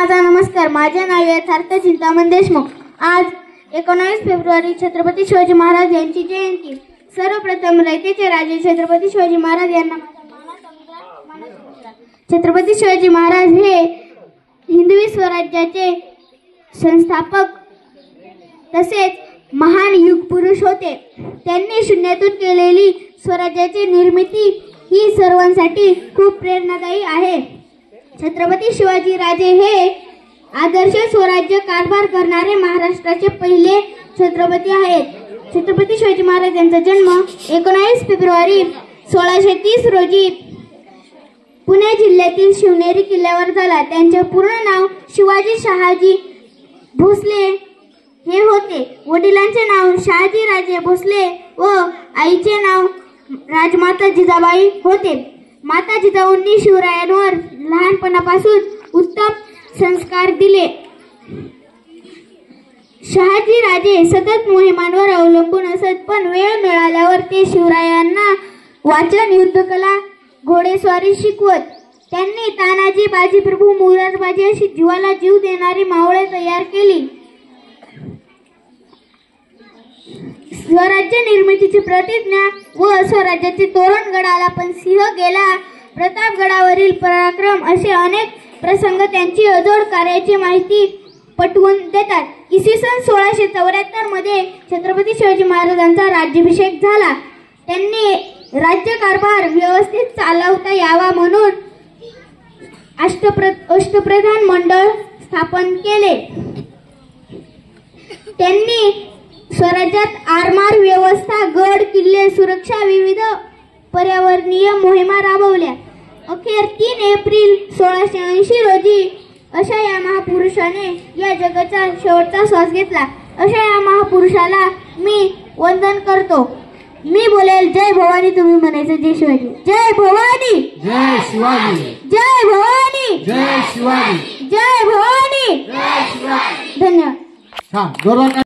माझा नमस्कार. माझे नाव यथार्थ चिंतामण देशमुख. आज 19 फेब्रुवारी छत्रपती शिवाजी महाराज यांची जयंती. सर्वप्रथम रयतेचे राजे छत्रपती शिवाजी महाराज यांना छत्रपती शिवाजी महाराज हे हिंदवी स्वराज्याचे संस्थापक तसेच महान युगपुरुष होते. त्यांनी शून्यातून केलेली स्वराज्याची निर्मिती ही सर्वांसाठी खूप प्रेरणादायी आहे. छत्रपती शिवाजी राजे हे आदर्श स्वराज्य कारभार करणारे महाराष्ट्राचे पहिले छत्रपती आहेत. छत्रपती शिवाजी महाराज यांचा जन्म 19 फेब्रुवारी 1630 रोजी पुणे जिल्ह्यातील शिवनेरी किल्ल्यावर झाला. त्यांचे पूर्ण नाव शिवाजी शहाजी भोसले हे होते. वडिलांचे नाव शहाजी राजे भोसले व आईचे नाव राजमाता जिजाबाई होते. माता जिजाऊंनी शिवरायांवर लहानपणापासून उत्तम संस्कार दिले. शहाजी राजे सतत मोहिमांवर अवलंबून असत, पण वेळ मिळाल्यावर ते शिवरायांना वाचन, युद्धकला, घोडेस्वारी शिकवत. त्यांनी तानाजी, बाजीप्रभू, मोरारबाजी अशी जीवाला जीव देणारी मावळे तयार केली. स्वराज्य निर्मितीची प्रतिज्ञा व स्वराज्याचे तोरण गडाला पण सिंह गेला, प्रतापगडावरील पराक्रम असे अनेक प्रसंग त्यांची अजोड कार्याची माहिती पटवून देतात. इसवी सन 1674 मध्ये छत्रपती शिवाजी महाराजांचा राज्याभिषेक झाला. त्यांनी राज्यकारभार व्यवस्थित चालवता यावा म्हणून अष्टप्रधान मंडळ स्थापन केले. त्यांनी स्वराज्यात आरमार व्यवस्था, गड किल्ले सुरक्षा, विविध पर्यावरणीय मोहिमा राबवल्या. अखेर 3 एप्रिल 1680 रोजी अशा या महापुरुषाने या जगाचा शेवटचा श्वास घेतला. अशा या महापुरुषाला मी वंदन करतो. मी बोलेल जय भवानी, तुम्ही म्हणायचं जय शिवाजी. जय भवानी, जय शिवाजी, जय भवानी, जय शिवाजी, जय भवानी, जय शिवाजी. धन्यवाद.